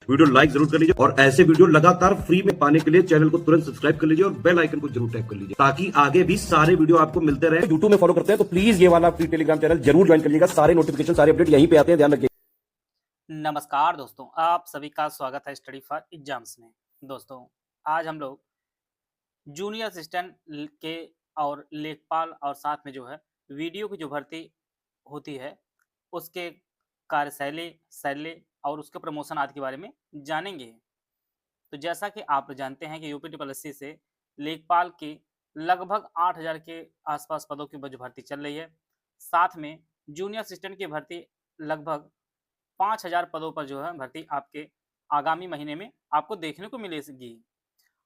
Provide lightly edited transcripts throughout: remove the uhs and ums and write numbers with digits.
Video like जरूर कर लीजिए और ऐसे वीडियो लगातार फ्री में पाने के लिए चैनल को तुरंत सब्सक्राइब कर लीजिए और बेल आइकन को जरूर टैप कर लीजिए ताकि आगे भी सारे वीडियो आपको मिलते रहे। यूट्यूब में फॉलो करते हैं तो प्लीज ये वाला फ्री टेलीग्राम चैनल जरूर ज्वाइन कर लीजिएगा। सारे नोटिफिकेशन सारे अपडेट यहीं पे आते हैं, ध्यान रखिए। नमस्कार दोस्तों, आप सभी का स्वागत है स्टडी फॉर एग्जाम्स में। दोस्तों, आज हम लोग जूनियर असिस्टेंट के और लेखपाल और साथ में जो है वीडियो की जो भर्ती होती है उसके कार्यशैली शैली और उसके प्रमोशन आदि के बारे में जानेंगे। तो जैसा कि आप जानते हैं कि यूपी ट्रिपल एस सी से लेखपाल की लगभग 8,000 के आसपास पदों की जो भर्ती चल रही है। साथ में जूनियर असिस्टेंट की भर्ती लगभग 5,000 पदों पर जो है भर्ती आपके आगामी महीने में आपको देखने को मिलेगी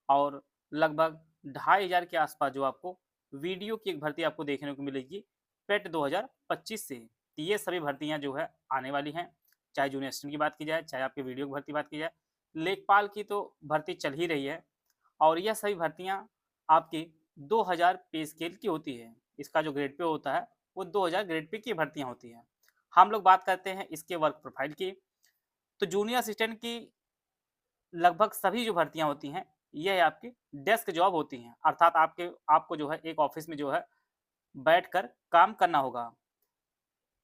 और लगभग 2,500 के आसपास जो आपको वीडियो की एक भर्ती आपको देखने को मिलेगी पेट 2025 से। तो ये सभी भर्तियां जो है आने वाली हैं, चाहे जूनियर असिस्टेंट की बात की जाए, चाहे आपके वीडियो की भर्ती बात की जाए, लेखपाल की तो भर्ती चल ही रही है और यह सभी भर्तियां आपकी 2,000 पे स्केल की होती है। इसका जो ग्रेड पे होता है वो 2,000 ग्रेड पे की भर्तियां होती हैं। हम लोग बात करते हैं इसके वर्क प्रोफाइल की। तो जूनियर असिस्टेंट की लगभग सभी जो भर्तियां होती हैं यह आपकी डेस्क जॉब होती हैं, अर्थात आपको जो है एक ऑफिस में जो है बैठकर काम करना होगा।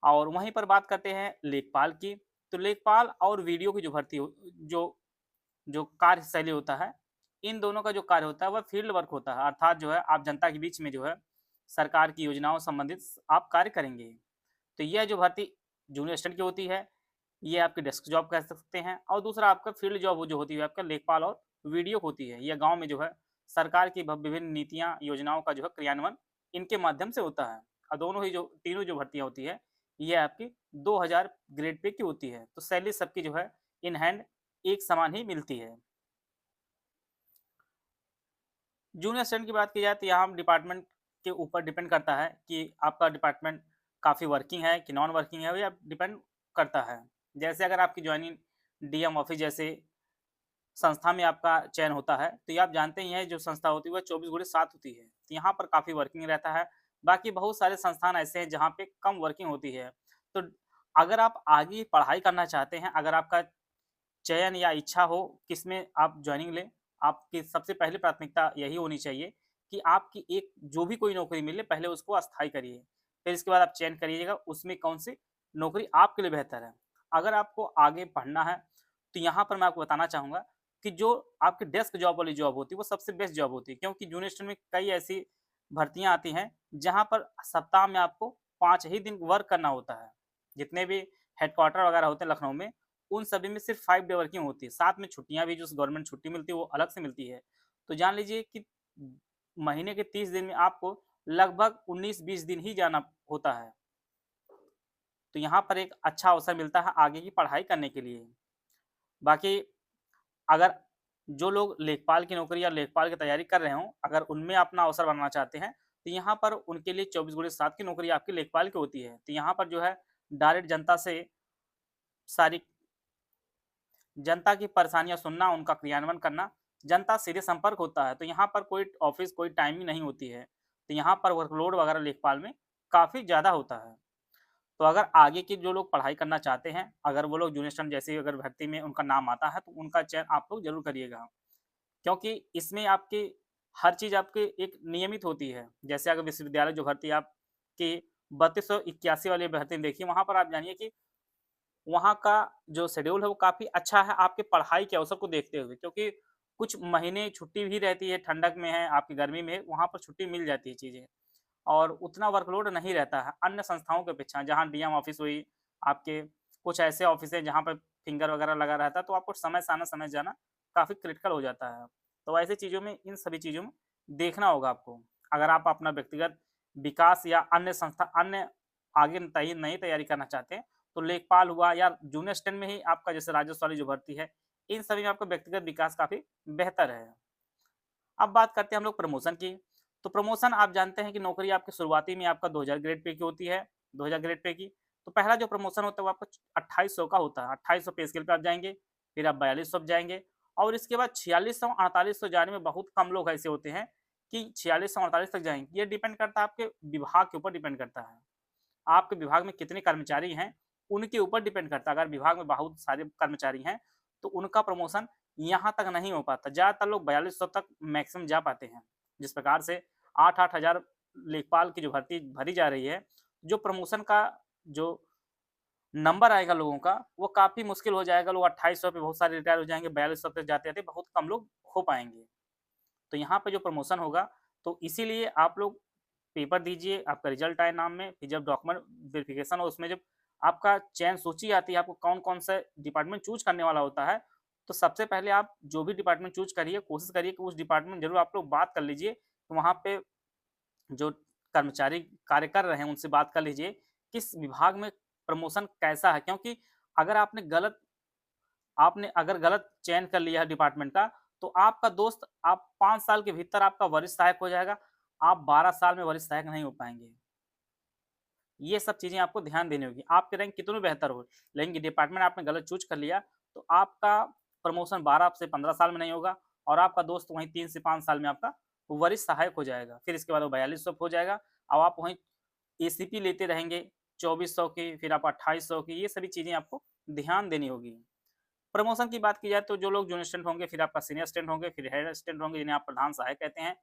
और वहीं पर बात करते हैं लेखपाल की। तो लेखपाल और वीडियो की जो भर्ती जो जो कार्यशैली होता है, इन दोनों का जो कार्य होता है वह फील्ड वर्क होता है, अर्थात जो है आप जनता के बीच में जो है सरकार की योजनाओं संबंधित आप कार्य करेंगे। तो यह जो भर्ती जूनियर असिस्टेंट की होती है ये आपकी डेस्क जॉब कह सकते हैं और दूसरा आपका फील्ड जॉब जो होती है आपका लेखपाल और वीडियो होती है। यह गांव में जो है सरकार की विभिन्न नीतियां योजनाओं का जो है क्रियान्वयन इनके माध्यम से होता है। और दोनों ही जो तीनों जो भर्तियां होती है ये आपकी 2,000 ग्रेड पे की होती है। तो सैलरी सबकी जो है इन हैंड एक समान ही मिलती है। जूनियर असिस्टेंट की बात की जाए तो यहाँ हम डिपार्टमेंट के ऊपर डिपेंड करता है कि आपका डिपार्टमेंट काफ़ी वर्किंग है कि नॉन वर्किंग है, या डिपेंड करता है। जैसे अगर आपकी ज्वाइनिंग डीएम ऑफिस जैसे संस्था में आपका चयन होता है तो ये आप जानते ही हैं जो संस्था होती है वह 24/7 होती है, तो यहाँ पर काफ़ी वर्किंग रहता है। बाकी बहुत सारे संस्थान ऐसे हैं जहाँ पे कम वर्किंग होती है। तो अगर आप आगे पढ़ाई करना चाहते हैं, अगर आपका चयन या इच्छा हो किसमें आप जॉइनिंग लें, आपकी सबसे पहले प्राथमिकता यही होनी चाहिए कि आपकी एक जो भी कोई नौकरी मिले पहले उसको अस्थायी करिए। फिर इसके बाद आप चयन करिएगा उसमें कौन-सी नौकरी आपके लिए बेहतर है। अगर आपको आगे पढ़ना है तो यहाँ पर मैं आपको बताना चाहूँगा कि जो आपकी डेस्क जॉब वाली जॉब होती है वो सबसे बेस्ट जॉब होती है, क्योंकि जूनियर असिस्टेंट में कई ऐसी भर्तियाँ आती हैं जहाँ पर सप्ताह में आपको 5 ही दिन वर्क करना होता है। जितने भी हेडक्वार्टर वगैरह होते हैं लखनऊ में उन सभी में सिर्फ 5 डे वर्किंग होती है। साथ में छुट्टियाँ भी जो गवर्नमेंट छुट्टी मिलती है वो अलग से मिलती है। तो जान लीजिए कि महीने के 30 दिन में आपको लगभग 19-20 दिन ही जाना होता है। तो यहाँ पर एक अच्छा अवसर मिलता है आगे की पढ़ाई करने के लिए। बाकी अगर जो लोग लेखपाल की नौकरी या लेखपाल की तैयारी कर रहे हों, अगर उनमें अपना अवसर बनाना चाहते हैं, तो यहाँ पर उनके लिए 24/7 की नौकरी आपकी लेखपाल की होती है। तो यहाँ पर जो है डायरेक्ट जनता से सारी जनता की परेशानियाँ सुनना, उनका क्रियान्वयन करना, जनता से सीधे संपर्क होता है। तो यहाँ पर कोई ऑफ़िस, कोई टाइमिंग नहीं होती है। तो यहाँ पर वर्कलोड वगैरह लेखपाल में काफ़ी ज़्यादा होता है। तो अगर आगे के जो लोग पढ़ाई करना चाहते हैं, अगर वो लोग जूनियर असिस्टेंट जैसी अगर भर्ती में उनका नाम आता है, तो उनका चयन आप लोग ज़रूर करिएगा। क्योंकि इसमें आपकी हर चीज़ आपकी एक नियमित होती है। जैसे अगर विश्वविद्यालय जो भर्ती आपकी 3281 वाली भर्ती देखिए, वहाँ पर आप जानिए कि वहाँ का जो शेड्यूल है वो काफ़ी अच्छा है आपके पढ़ाई के अवसर को देखते हुए, क्योंकि कुछ महीने छुट्टी भी रहती है, ठंडक में है, आपकी गर्मी में है, वहाँ पर छुट्टी मिल जाती है चीज़ें और उतना वर्कलोड नहीं रहता है अन्य संस्थाओं की अपेक्षा। जहाँ डीएम ऑफ़िस हुई, आपके कुछ ऐसे ऑफ़िस हैं जहाँ पर फिंगर वगैरह लगा रहता है, तो आपको समय से आना, समय से जाना काफ़ी क्रिटिकल हो जाता है। तो ऐसी चीज़ों में इन सभी चीज़ों में देखना होगा आपको। अगर आप अपना व्यक्तिगत विकास या अन्य आगे नई तैयारी करना चाहते हैं, तो लेखपाल हुआ या जूनियर असिस्टेंट में ही आपका जैसे राजस्व वाली जो भर्ती है, इन सभी में आपका व्यक्तिगत विकास काफ़ी बेहतर है। अब बात करते हैं हम लोग प्रमोशन की। तो प्रमोशन आप जानते हैं कि नौकरी आपकी शुरुआती में आपका 2,000 ग्रेड पे की होती है, 2,000 ग्रेड पे की। तो पहला जो प्रमोशन होता है वो आपका 2800 का होता है। 2800 पे स्केल पे आप जाएँगे, फिर आप 4200 पे जाएँगे और इसके बाद 4600 4800 जाने में बहुत कम लोग ऐसे होते हैं कि 4600 48 तक जाएँगे। ये डिपेंड करता है आपके विभाग के ऊपर डिपेंड करता है। आपके विभाग में कितने कर्मचारी हैं, उनके ऊपर डिपेंड करता है। अगर विभाग में बहुत सारे कर्मचारी हैं, तो उनका प्रमोशन यहाँ तक नहीं हो पाता। ज़्यादातर लोग 4200 तक मैक्सिमम जा पाते हैं। जिस प्रकार से 8-8 हज़ार लेखपाल की जो भर्ती भरी जा रही है, जो प्रमोशन का जो नंबर आएगा लोगों का, वो काफ़ी मुश्किल हो जाएगा। लोग 2800 पे बहुत सारे रिटायर हो जाएँगे, 4200 पे जाते-जाते बहुत कम लोग हो पाएँगे। तो यहाँ पे जो प्रमोशन होगा, तो इसीलिए आप लोग पेपर दीजिए, आपका रिजल्ट आए नाम में, फिर जब डॉक्यूमेंट वेरिफिकेशन हो, उसमें जब आपका चयन सूची आती है, आपको कौन-कौन सा डिपार्टमेंट चूज़ करने वाला होता है, तो सबसे पहले आप जो भी डिपार्टमेंट चूज़ करिए, कोशिश करिए कि उस डिपार्टमेंट ज़रूर आप लोग बात कर लीजिए। तो वहाँ पे जो कर्मचारी कार्य कर रहे हैं, उनसे बात कर लीजिए, किस विभाग में प्रमोशन कैसा है? क्योंकि अगर आपने अगर गलत चयन कर लिया है डिपार्टमेंट का, तो आपका दोस्त आप 5 साल के भीतर आपका वरिष्ठ सहायक हो जाएगा, आप 12 साल में वरिष्ठ सहायक नहीं हो पाएँगे। ये सब चीज़ें आपको ध्यान देनी होगी। आपकी रैंक कितनी भी बेहतर हो, लेकिन डिपार्टमेंट आपने गलत चूज़ कर लिया, तो आपका प्रमोशन 12 से 15 साल में नहीं होगा और आपका दोस्त वहीं 3 से 5 साल में आपका वरिष्ठ सहायक हो जाएगा। फिर इसके बाद वो 4200 हो जाएगा। अब आप वहीं एसीपी लेते रहेंगे 2400 की, फिर आप 2800 की, ये सभी चीज़ें आपको ध्यान देनी होगी। प्रमोशन की बात की जाए तो जो लोग जूनियर असिस्टेंट होंगे, फिर आपका सीनियर असिस्टेंट होंगे, फिर हेड असिस्टेंट होंगे, जिन्हें आप प्रधान सहायक कहते हैं।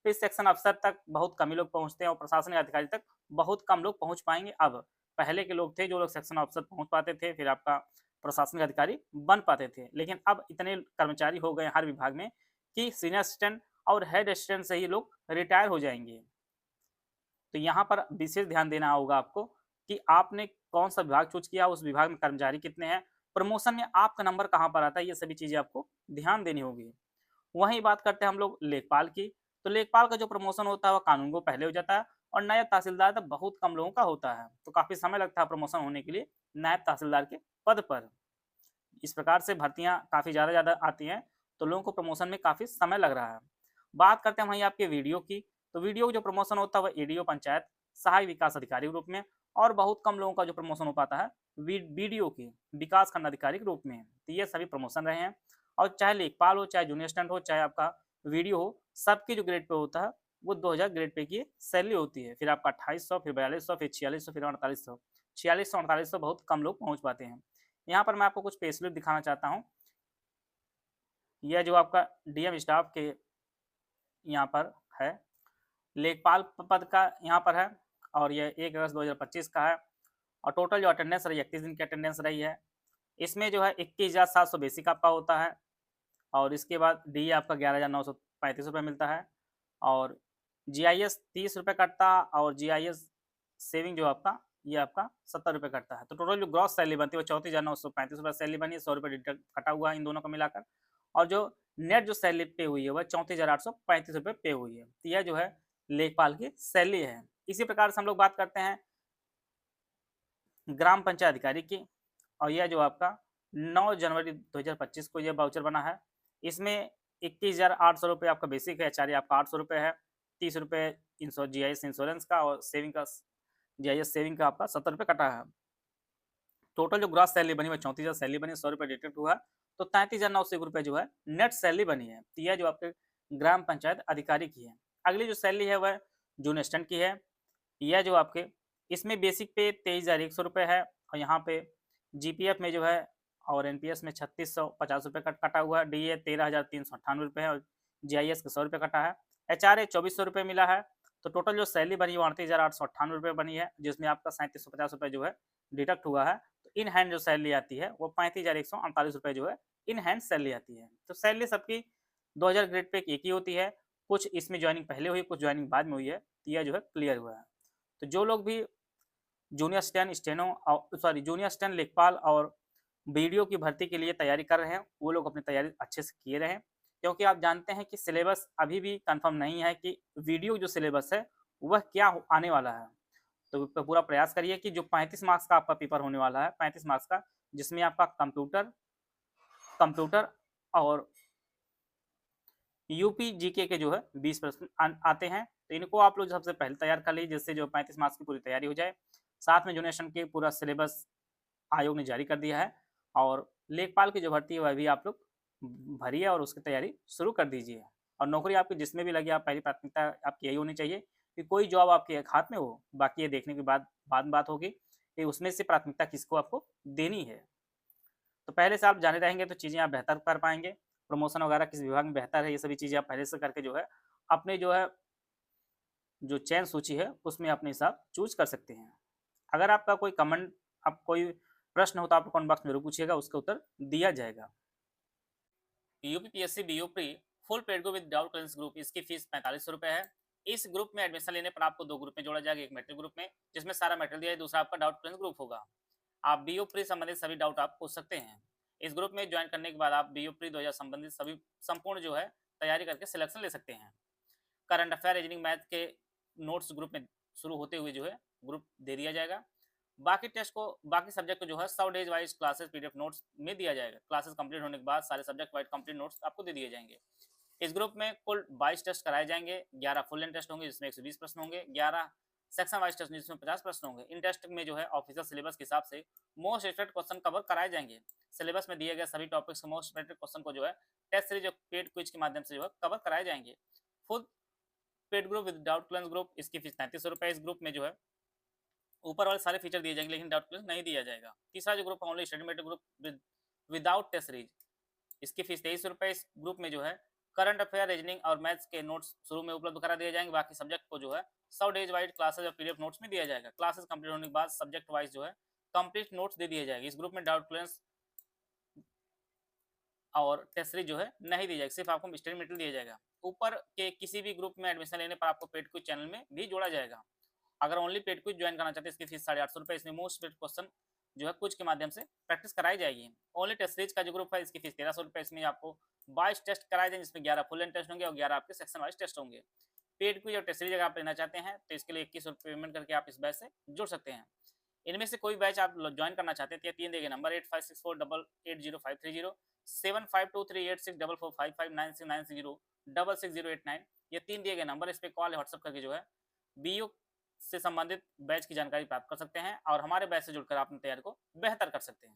फिर सेक्शन अफसर तक बहुत कम ही लोग पहुँचते हैं और प्रशासनिक अधिकारी तक बहुत कम लोग पहुँच पाएँगे अब। पहले के लोग थे जो लोग सेक्शन अफसर पहुँच पाते थे, फिर आपका प्रशासनिक अधिकारी बन पाते थे। लेकिन अब इतने कर्मचारी हो गए हैं हर विभाग में कि सीनियर असिस्टेंट और हेड असिस्टेंट से ही लोग रिटायर हो जाएँगे। तो यहाँ पर विशेष ध्यान देना होगा आपको कि आपने कौन-सा विभाग चूज़ किया, उस विभाग में कर्मचारी कितने हैं, प्रमोशन में आपका नंबर कहाँ पर आता है, ये सभी चीज़ें आपको ध्यान देनी होगी। वहीं बात करते हैं हम लोग लेखपाल की, तो लेखपाल का जो प्रमोशन होता है वो कानून को पहले हो जाता है और नायब तहसीलदार तक बहुत कम लोगों का होता है। तो काफ़ी समय लगता है प्रमोशन होने के लिए नायब तहसीलदार के पद पर। इस प्रकार से भर्तियाँ काफ़ी ज़्यादा आती हैं, तो लोगों को प्रमोशन में काफ़ी समय लग रहा है। बात करते हैं वहीं आपके वीडियो की, तो वीडियो का जो प्रमोशन होता है वह एडीओ पंचायत, सहायक विकास अधिकारी के रूप में और बहुत कम लोगों का जो प्रमोशन हो पाता है बीडीओ की, विकास खंड अधिकारी के रूप में। तो ये सभी प्रमोशन रहे हैं और चाहे लेखपाल हो, चाहे जूनियर असिस्टेंट हो, चाहे आपका वीडियो हो, सबकी जो ग्रेड पे होता है वो 2000 ग्रेड पे की सैलरी होती है। फिर आपका 2800, फिर 4200, फिर 4600, फिर 4800। 4600, 4800 बहुत कम लोग पहुँच पाते हैं। यहाँ पर मैं आपको कुछ पे स्लिप दिखाना चाहता हूँ। यह जो आपका डीएम स्टाफ के यहाँ पर है, लेखपाल पद का यहाँ पर है और यह 1 अगस्त 2025 का है और टोटल जो अटेंडेंस रही 31 दिन की अटेंडेंस रही है। इसमें जो है 21,700 बेसिक आपका होता है और इसके बाद डी आपका 11,935 रुपये मिलता है और जीआईएस 30 रुपये कटता और जीआईएस सेविंग जो आपका ये आपका 70 रुपये कटता है। तो टोटल जो ग्रॉस सैलरी बनती है वो 34,935 रुपये सैलरी बनी है, 100 रुपये डिडक्ट कटा हुआ है इन दोनों को मिलाकर और जो नेट जो सैलरी पे हुई है वह 34,835 रुपये पे हुई है। तो यह जो है लेखपाल की सैलरी है। इसी प्रकार से हम लोग बात करते हैं ग्राम पंचायत अधिकारी की और यह जो आपका 9 जनवरी 2025 को यह वाउचर बना है। इसमें 21,800 रुपये आपका बेसिक है, एचआरए आपका 800 रुपये है, 30 रुपये जीआईएस इंश्योरेंस का और सेविंग का जीआईएस सेविंग का आपका 70 रुपये कटा है। टोटल जो ग्रॉस सैलरी बनी है 34,000 सैलरी बनी है, 100 रुपये डिडक्ट हुआ है, तो 33,901 रुपये जो है नेट सैलरी बनी है। तो यह जो आपके ग्राम पंचायत अधिकारी की है। अगली जो सैलरी है वह जूनियर असिस्टेंट की है। यह जो आपके इसमें बेसिक पे 23,100 रुपये है और यहाँ पे जीपीएफ में जो है और एनपीएस में 3650 रुपये कटा हुआ है, डीए 13,398 रुपये है और जीआईएस का 100 रुपये कटा है, एचआरए 2,400 रुपये मिला है। तो टोटल जो सैलरी बनी है वो 38,898 रुपये बनी है, जिसमें आपका 3750 रुपये जो है डिडक्ट हुआ है। तो इन हैंड जो सैलरी आती है वो 35,148 रुपये जो है इन हैंड सैलरी आती है। तो सैलरी सबकी 2000 ग्रेड पे एक ही होती है, कुछ इसमें ज्वाइनिंग पहले हुई, कुछ ज्वाइनिंग बाद में हुई है। तो यह जो है क्लियर हुआ है। तो जो लोग भी junior assistant steno junior assistant लेखपाल और बीडीओ की भर्ती के लिए तैयारी कर रहे हैं, वो लोग अपनी तैयारी अच्छे से किए रहें, क्योंकि आप जानते हैं कि सिलेबस अभी भी कंफर्म नहीं है कि वीडियो जो सिलेबस है वह क्या आने वाला है। तो पूरा प्रयास करिए कि जो 35 मार्क्स का आपका पेपर होने वाला है, 35 मार्क्स का, जिसमें आपका कंप्यूटर कंप्यूटर और यूपी जीके के जो है 20 प्रश्न आते हैं। तो इनको आप लोग सबसे पहले तैयार कर लीजिए, जिससे जो 35 मार्क्स की पूरी तैयारी हो जाए। साथ में जूनियर के पूरा सिलेबस आयोग ने जारी कर दिया है और लेखपाल की जो भर्ती है वह भी आप लोग भरिए और उसकी तैयारी शुरू कर दीजिए। और नौकरी आपकी जिसमें भी लगी, आप पहली प्राथमिकता आपकी यही होनी चाहिए कि कोई जॉब आपके एक हाथ में हो। बाकी ये देखने के बाद में बात होगी कि उसमें से प्राथमिकता किसको आपको देनी है। तो पहले से आप जाने रहेंगे तो चीज़ें आप बेहतर कर पाएंगे। प्रमोशन वगैरह किस विभाग में बेहतर है, ये सभी चीज़ें आप पहले से करके जो है अपने जो है जो चयन सूची है उसमें अपने हिसाब चूज कर सकते हैं। अगर आपका कोई कमेंट, आप कोई प्रश्न हो तो आप कमेंट बॉक्स में जरूर पूछिएगा, उसका उत्तर दिया जाएगा। UPPSC BO pre full paid group with doubt clearance group, इसकी फीस 4500 रुपये है। इस ग्रुप में एडमिशन लेने पर आपको 2 ग्रुप में जोड़ा जाएगा, एक मेटेरियल ग्रुप में जिसमें सारा मेटेरियल दिया है, दूसरा आपका डाउट क्लियरेंस ग्रुप होगा। आप बीओ प्री संबंधित सभी डाउट आप पूछ सकते हैं। इस ग्रुप में ज्वाइन करने के बाद आप बीओ प्री 2000 संबंधित सभी संपूर्ण जो है तैयारी करके सिलेक्शन ले सकते हैं। करंट अफेयर, रीजनिंग, मैथ के नोट्स ग्रुप में शुरू होते हुए जो है ग्रुप दे दिया जाएगा। बाकी टेस्ट को, बाकी सब्जेक्ट को जो है 100 days wise classes PDF notes में दिया जाएगा। क्लासेस कंप्लीट होने के बाद सारे सब्जेक्ट वाइज कंप्लीट नोट्स आपको दे दिए जाएंगे। इस ग्रुप में कुल 22 टेस्ट कराए जाएंगे, 11 फुल लेंथ टेस्ट होंगे जिसमें 120 प्रश्न होंगे, 11 सेक्शन वाइज टेस्ट जिसमें 50 प्रश्न होंगे। इन टेस्ट में जो है ऑफिशियल सिलेबस के हिसाब से मोस्ट एक्सपेक्टेड क्वेश्चन कवर कराए जाएंगे। सिलेबस में दिए गए सभी टॉपिक्स के मोस्ट एक्सपेक्टेड क्वेश्चन को जो है टेस्ट सीरीज और पेड क्विज के माध्यम से जो है कवर कराए जाएंगे। Full paid group with doubt clearance group, इसकी फीस 3300 रुपये। इस ग्रुप में जो है ऊपर वाले सारे फीचर दिए जाएंगे लेकिन डाउट क्लियरेंस नहीं दिया जाएगा। तीसरा जो ग्रुप है only study material group without test series, इसकी फीस 2300 रुपये। इस ग्रुप में जो है करंट अफेयर, रीजनिंग और मैथ्स के नोट्स शुरू में उपलब्ध करा दिए जाएंगे। बाकी सब्जेक्ट को जो है 100 डेज वाइज क्लासेज और पीडीएफ नोट्स में दिया जाएगा। क्लासेस कंप्लीट होने के बाद सब्जेक्ट वाइज जो है कंप्लीट नोट्स दे दिए जाएंगे। इस ग्रुप में डाउट क्लियरेंस और टेस्ट सीरीज जो है नहीं दी जाएगी, सिर्फ आपको स्टडी मटेरियल दिया जाएगा। ऊपर के किसी भी ग्रुप में एडमिशन लेने पर आपको पेड क्विज चैनल में भी जोड़ा जाएगा। अगर ओनली पेड क्विज ज्वाइन करना चाहते हैं इसकी फीस 850 रुपये। इसमें मोस्ट पेड क्वेश्चन जो है कुछ के माध्यम से प्रैक्टिस कराई जाएगी। ओनली टेस्ट सीरीज का जो ग्रुप है इसकी फीस 1300 रुपये। इसमें आपको 22 टेस्ट कराए जाएंगे जिसमें 11 फुल लेंथ टेस्ट होंगे और 11 आपके सेक्शन वाइज टेस्ट होंगे। पेड क्विज और टेस्ट सीरीज अगर आप लेना चाहते हैं तो इसके लिए 21 रुपये पेमेंट करके आप इस बैच से जुड़ सकते हैं। इनमें से कोई बैच आप ज्वाइन करना चाहते हैं तो 3 दिए गए नंबर 8564880530, 7523864455969690666089, ये 3 दिए गए नंबर, इस पे कॉल या व्हाट्सएप करके जो है बीओ से संबंधित बैच की जानकारी प्राप्त कर सकते हैं और हमारे बैच से जुड़कर आप अपनी तैयारी को बेहतर कर सकते हैं।